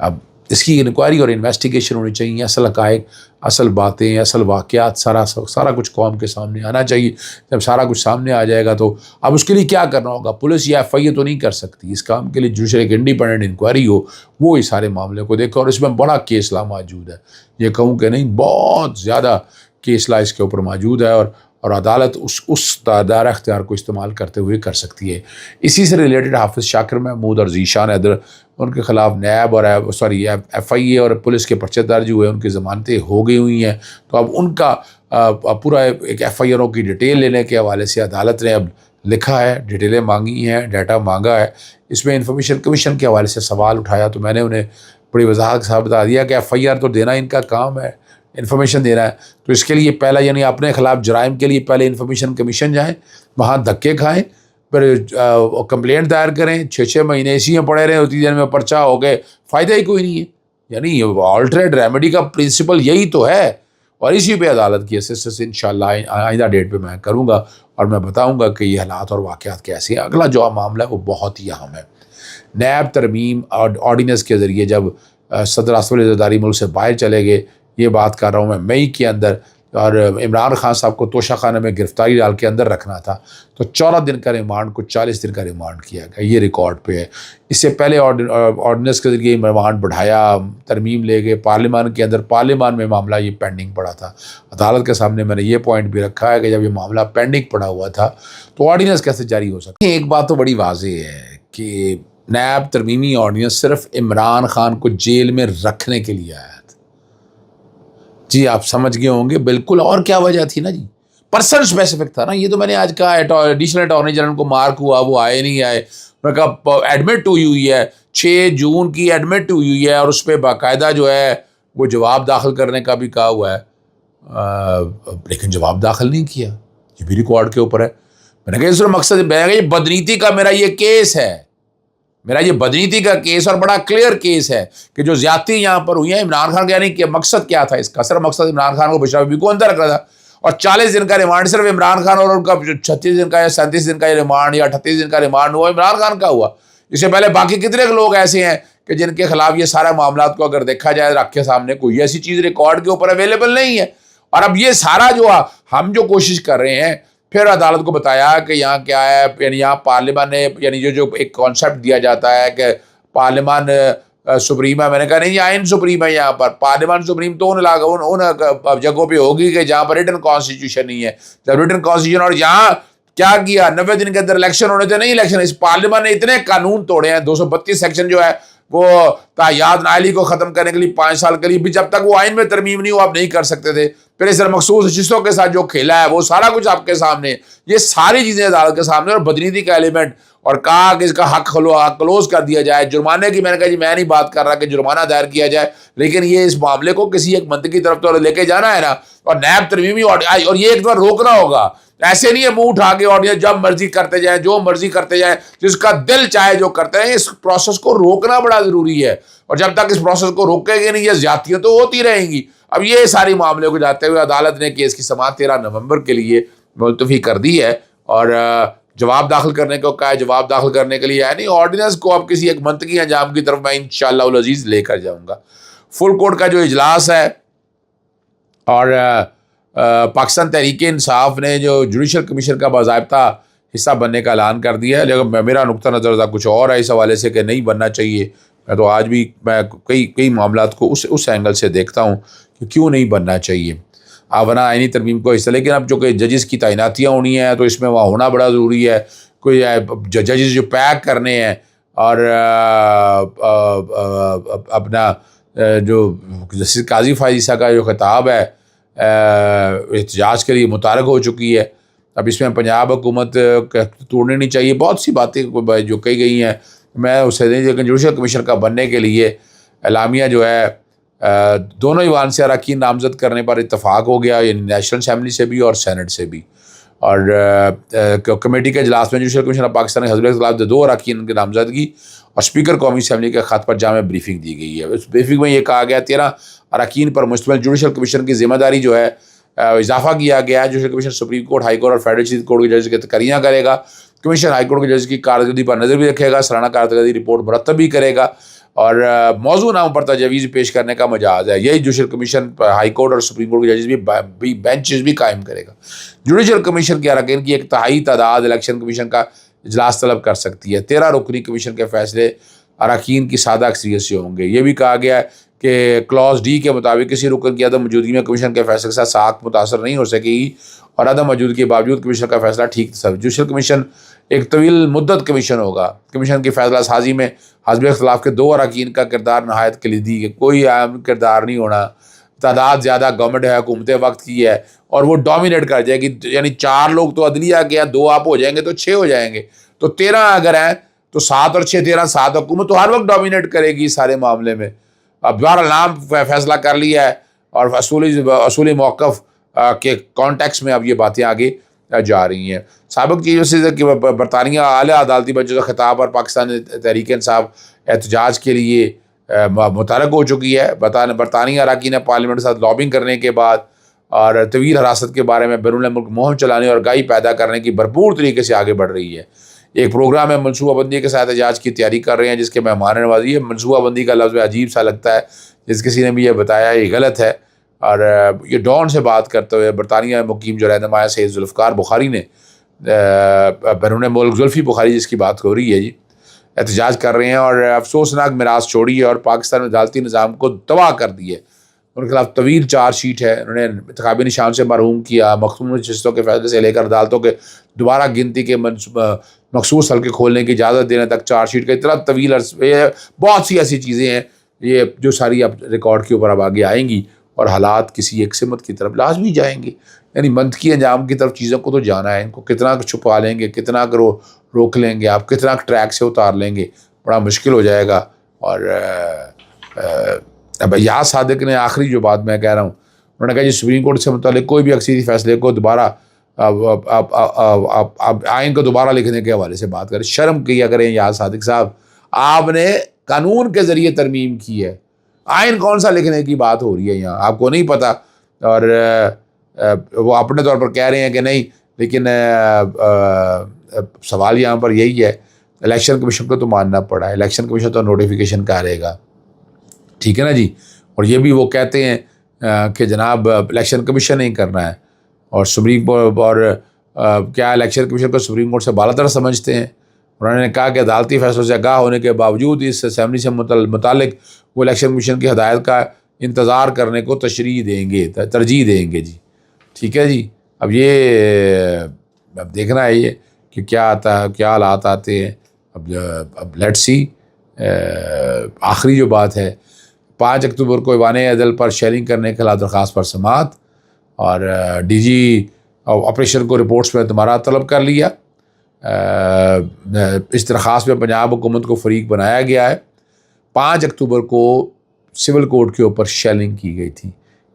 اب اس کی انکوائری اور انویسٹیگیشن ہونی چاہیے، اصل حقائق، اصل باتیں، اصل واقعات، سارا کچھ قوم کے سامنے آنا چاہیے۔ جب سارا کچھ سامنے آ جائے گا تو اب اس کے لیے کیا کرنا ہوگا؟ پولیس یا ایف آئی اے تو نہیں کر سکتی، اس کام کے لیے جوڈیشل ایک انڈیپینڈنٹ انکوائری ہو، وہ اس سارے معاملے کو دیکھو، اور اس میں بڑا کیس لا موجود ہے، یہ کہوں کہ نہیں، بہت زیادہ کیس لا اس کے اوپر موجود ہے، اور عدالت اس دائرہ اختیار کو استعمال کرتے ہوئے کر سکتی ہے۔ اسی سے ریلیٹڈ حافظ شاکر محمود اور ذیشان حیدر، ان کے خلاف نیب اور ایف آئی اے اور پولیس کے پرچے درج ہوئے، ان کی ضمانتیں ہو گئی ہوئی ہیں، تو اب ان کا پورا ایک ایف آئی آروں کی ڈیٹیل لینے کے حوالے سے عدالت نے اب لکھا ہے، ڈیٹیلیں مانگی ہیں، ڈیٹا مانگا ہے۔ اس میں انفارمیشن کمیشن کے حوالے سے سوال اٹھایا تو میں نے انہیں بڑی وضاحت کے ساتھ بتا دیا کہ ایف آئی آر تو دینا ان کا کام ہے، انفارمیشن دینا ہے، تو اس کے لیے پہلا یعنی اپنے خلاف جرائم کے لیے پہلے انفارمیشن کمیشن جائیں، وہاں دھکے کھائیں، پھر کمپلینٹ دائر کریں، 6 مہینے اسی میں پڑے رہے، 30 دن میں پرچہ ہو گئے، فائدہ ہی کوئی نہیں ہے۔ یعنی آلٹرنیٹ ریمیڈی کا پرنسپل یہی تو ہے، اور اسی پہ عدالت کی اسسٹنس انشاءاللہ آئندہ ڈیٹ پہ میں کروں گا، اور میں بتاؤں گا کہ یہ حالات اور واقعات کیسے ہیں۔ اگلا جو معاملہ ہے وہ بہت ہی اہم ہے۔ نیب ترمیم اور آرڈیننس کے ذریعے جب صدر آصف علی زرداری ملک سے باہر چلے گئے، یہ بات کر رہا ہوں میں مئی کے اندر، اور عمران خان صاحب کو توشہ خانے میں گرفتاری ڈال کے اندر رکھنا تھا، تو 14 دن کا ریمانڈ کو 40 دن کا ریمانڈ کیا گیا، یہ ریکارڈ پہ ہے۔ اس سے پہلے آرڈیننس کے ذریعے ریمانڈ بڑھایا، ترمیم لے گئے پارلیمان کے اندر، پارلیمان میں معاملہ یہ پینڈنگ پڑا تھا۔ عدالت کے سامنے میں نے یہ پوائنٹ بھی رکھا ہے کہ جب یہ معاملہ پینڈنگ پڑا ہوا تھا تو آرڈیننس کیسے جاری ہو سکتا ہے؟ ایک بات تو بڑی واضح ہے کہ نیب ترمیمی آرڈیننس صرف عمران خان کو جیل میں رکھنے کے لیے آیا تھا۔ جی آپ سمجھ گئے ہوں گے بالکل، اور کیا وجہ تھی نا جی، پرسن اسپیسیفک تھا نا، یہ تو میں نے آج کہا ایڈیشنل اٹارنی جنرل کو مارک ہوا، وہ آئے نہیں آئے، میں کہا ایڈمٹ ہوئی ہے، 6 جون کی ایڈمٹ ہوئی ہے، اور اس پہ باقاعدہ جو ہے وہ جواب داخل کرنے کا بھی کہا ہوا ہے، لیکن جواب داخل نہیں کیا، یہ بھی ریکارڈ کے اوپر ہے۔ میں نے کہا اس کا مقصد یہ بدنیتی کا میرا یہ کیس ہے، میرا یہ بدنیتی کا کیس، اور بڑا کلیئر کیس ہے کہ جو زیادتی یہاں پر ہوئی ہیں عمران خان کا، یعنی کہ مقصد کیا تھا اس کا؟ صرف مقصد عمران خان کو بشرا بی بی کو اندر رکھنا تھا، اور 40 دن کا ریمانڈ صرف عمران خان، اور ان کا 36 دن کا یا 37 دن کا ریمانڈ یا 38 دن کا ریمانڈ ہوا عمران خان کا ہوا۔ اس سے پہلے باقی کتنے لوگ ایسے ہیں کہ جن کے خلاف یہ سارے معاملات کو اگر دیکھا جائے رکھ کے سامنے، کوئی ایسی چیز ریکارڈ کے اوپر اویلیبل نہیں ہے۔ اور اب یہ سارا جو ہم جو کوشش کر رہے ہیں، پھر عدالت کو بتایا کہ یہاں کیا ہے، یعنی یہاں پارلیمان نے، یعنی جو ایک کانسیپٹ دیا جاتا ہے کہ پارلیمان سپریم ہے، میں نے کہا نہیں، آئین سپریم ہے، یہاں پر پارلیمان سپریم تو ان جگہوں پہ ہوگی کہ جہاں پر ریٹن کانسٹیٹیوشن نہیں ہے۔ جب ریٹن کانسٹیٹیوشن، اور یہاں کیا 90 دن کے اندر الیکشن ہونے تھے، نہیں الیکشن، اس پارلیمان نے اتنے قانون توڑے ہیں، 232 سیکشن جو ہے وہ تاحیات نااہلی کو ختم کرنے کے لیے 5 سال کے لیے بھی جب تک وہ آئین میں ترمیم نہیں ہو آپ نہیں کر سکتے تھے۔ پھر اس مخصوص نشستوں کے ساتھ جو کھیلا ہے وہ سارا کچھ آپ کے سامنے، یہ ساری چیزیں عدالت کے سامنے، اور بدنیتی کا ایلیمنٹ، اور کہا کہ اس کا حق کلوز کر دیا جائے۔ جرمانے کی میں نے کہا جی میں نہیں بات کر رہا کہ جرمانہ دائر کیا جائے، لیکن یہ اس معاملے کو کسی ایک منطقی طرف تو لے کے جانا ہے نا، اور نیب ترمیمی اور یہ ایک بار روکنا ہوگا۔ ایسے نہیں ہے منہ اٹھا کے آڈینس جب مرضی کرتے جائیں، جو مرضی کرتے جائیں، جس کا دل چاہے جو کرتے ہیں۔ اس پروسیس کو روکنا بڑا ضروری ہے، اور جب تک اس پروسیس کو روکے گے نہیں، یہ زیادتیاں تو ہوتی رہیں گی۔ اب یہ ساری معاملے کو جاتے ہوئے عدالت نے کیس کی سماعت 13 نومبر کے لیے ملتوی کر دی ہے، اور جواب داخل کرنے کو کہا ہے۔ جواب داخل کرنے کے لیے یعنی آرڈیننس کو اب کسی ایک منطقی انجام کی طرف میں انشاءاللہ العزیز لے کر جاؤں گا۔ فل کورٹ کا جو اجلاس ہے، اور پاکستان تحریک انصاف نے جو جوڈیشل کمیشن کا باضابطہ حصہ بننے کا اعلان کر دیا ہے، لیکن میرا نقطہ نظر تھا کچھ اور ہے اس حوالے سے کہ نہیں بننا چاہیے۔ میں تو آج بھی میں کئی معاملات کو اس اینگل سے دیکھتا ہوں کہ کیوں نہیں بننا چاہیے، ورنہ آئینی ترمیم کو حصہ۔ لیکن اب جو کہ ججز کی تعیناتیاں ہونی ہیں تو اس میں وہاں ہونا بڑا ضروری ہے۔ کوئی ججز جو پیک کرنے ہیں، اور اپنا جو جسٹس قاضی فائز عیسیٰ کا جو خطاب ہے احتجاج کے لیے متعارک ہو چکی ہے۔ اب اس میں پنجاب حکومت توڑنی نہیں چاہیے، بہت سی باتیں جو کہی گئی ہیں میں اسے نہیں، لیکن جوڈیشل کمیشن کا بننے کے لیے اعلامیہ جو ہے دونوں ایوان سے اراکین نامزد کرنے پر اتفاق ہو گیا، یعنی نیشنل اسمبلی سے بھی اور سینٹ سے بھی۔ اور کمیٹی کے اجلاس میں جوڈیشل کمیشن آف پاکستان نے حزب اختلاف 2 اراکین کی نامزدگی اور اسپیکر قومی اسمبلی کے خط پر جامع بریفنگ دی گئی ہے۔ اس بریفنگ میں یہ کہا گیا 13 اراکین پر مشتمل جوڈیشل کمیشن کی ذمہ داری جو ہے اضافہ کیا گیا ہے۔ Judicial commission supreme court, high court اور فیڈرل چیف کورٹ کے ججز کی تقرریاں کرے گا۔ کمیشن ہائی کورٹ کے ججز کی کارکردگی پر نظر بھی رکھے گا، سالانہ کارکردگی رپورٹ مرتب بھی کرے گا، اور موضوع ناموں پر تجاویز پیش کرنے کا مجاز ہے. یہی جوڈیشل کمیشن ہائی کورٹ اور سپریم کورٹ کے ججز بھی بینچز بھی قائم کرے گا. جوڈیشل کمیشن کے اراکین کی ایک تہائی تعداد الیکشن کمیشن کا اجلاس طلب کر سکتی ہے. 13 رکنی کمیشن کے فیصلے اراکین کی سادہ اکثریت سے ہوں گے. یہ بھی کہا گیا ہے کہ کلاس ڈی کے مطابق کسی رکن کی عدم موجودگی میں کمیشن کے فیصلے کے ساتھ ساخت متاثر نہیں ہو سکے گی اور عدم موجودگی کے باوجود کمیشن کا فیصلہ ٹھیک تصور. جوڈیشل کمیشن ایک طویل مدت کمیشن ہوگا. کمیشن کی فیصلہ سازی میں حزب اختلاف کے 2 اراکین کا کردار نہایت کلیدی ہے. کوئی اہم کردار نہیں ہونا. تعداد زیادہ گورنمنٹ ہے, حکومت وقت کی ہے اور وہ ڈومینیٹ کر جائے گی. یعنی 4 لوگ تو عدلیہ کے ہیں, 2 آپ ہو جائیں گے تو 6 ہو جائیں گے. تو 13 اگر ہیں تو 7 اور 6 13 7 حکومت تو ہر وقت ڈومینیٹ کرے گی سارے معاملے میں. اب بہرحال نام فیصلہ کر لیا ہے اور اصولی موقف کے کانٹیکس میں اب یہ باتیں آگے جا رہی ہیں. سابق چیف جسٹس کہ برطانیہ اعلیٰ عدالتی بنچ کا خطاب اور پاکستان تحریک انصاف احتجاج کے لیے متحرک ہو چکی ہے. برطانیہ اراکین پارلیمنٹ کے ساتھ لابنگ کرنے کے بعد اور طویل حراست کے بارے میں بیرون ملک مہم چلانے اور آگاہی پیدا کرنے کی بھرپور طریقے سے آگے بڑھ رہی ہے. ایک پروگرام میں منصوبہ بندی کے ساتھ احتجاج کی تیاری کر رہے ہیں جس کے مہمان نوازی ہے. منصوبہ بندی کا لفظ عجیب سا لگتا ہے, جس کسی نے بھی یہ بتایا یہ غلط ہے. اور یہ ڈان سے بات کرتے ہوئے برطانیہ میں مقیم جو رہنما سید ذوالفقار بخاری نے بیرون ملک زلفی بخاری جس کی بات ہو رہی ہے جی, احتجاج کر رہے ہیں اور افسوسناک میراث چھوڑی ہے اور پاکستان میں عدالتی نظام کو تباہ کر دی ہے. ان کے خلاف طویل چارج شیٹ ہے. انہوں نے انتخابی نشان سے محروم کیا, مختوم نشستوں کے فیصلے سے لے کر عدالتوں کے دوبارہ گنتی کے مخصوص حلقے کھولنے کی اجازت دینے تک چارج شیٹ کا اتنا طویل بہت سی ایسی چیزیں ہیں یہ جو ساری اب ریکارڈ کے اوپر اب آگے آئیں گی اور حالات کسی ایک سمت کی طرف لازمی جائیں گے. یعنی منطقی انجام کی طرف چیزوں کو تو جانا ہے. ان کو کتنا چھپا لیں گے, کتنا روک لیں گے, آپ کتنا ٹریک سے اتار لیں گے, بڑا مشکل ہو جائے گا. اور اب یاد صادق نے آخری جو بات میں کہہ رہا ہوں, انہوں نے کہا جی سپریم کورٹ سے متعلق کوئی بھی اکثریتی فیصلے کو دوبارہ آئین کو دوبارہ لکھنے کے حوالے سے بات کریں. شرم کیا کریں یاد صادق صاحب, آپ نے قانون کے ذریعے ترمیم کی ہے, آئین کون سا لکھنے کی بات ہو رہی ہے یہاں, آپ کو نہیں پتہ. اور وہ اپنے طور پر کہہ رہے ہیں کہ نہیں, لیکن سوال یہاں پر یہی ہے الیکشن کمیشن کو تو ماننا پڑا ہے. الیکشن کمیشن تو نوٹیفیکیشن کرے گا, ٹھیک ہے نا جی. اور یہ بھی وہ کہتے ہیں کہ جناب الیکشن کمیشن نہیں کرنا ہے اور سپریم کورٹ اور کیا الیکشن کمیشن کو سپریم کورٹ سے بالا تر سمجھتے ہیں. انہوں نے کہا کہ عدالتی فیصلوں سے آگاہ ہونے کے باوجود اس اسمبلی سے متعلق وہ الیکشن کمیشن کی ہدایت کا انتظار کرنے کو ترجیح دیں گے جی. ٹھیک ہے جی. اب یہ اب دیکھنا ہے یہ کہ کیا آتا ہے, کیا حالات آتے ہیں. اب لیٹ سی. آخری جو بات ہے 5 اکتوبر کو ایوان عدل پر شیئرنگ کرنے کے خلاف درخواست پر سماعت اور ڈی جی آپریشن کو رپورٹس میں تمہارا طلب کر لیا. اس درخواست میں پنجاب حکومت کو فریق بنایا گیا ہے. 5 اکتوبر کو سول کوڈ کے اوپر شیلنگ کی گئی تھی.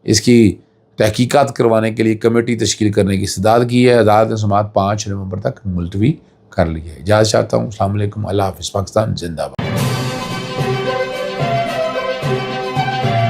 اس کی تحقیقات کروانے کے لیے کمیٹی تشکیل کرنے کی استدعا کی ہے. عدالت نے سماعت 5 نومبر تک ملتوی کر لی ہے. اجازت چاہتا ہوں. السلام علیکم. اللہ حافظ. پاکستان زندہ باد.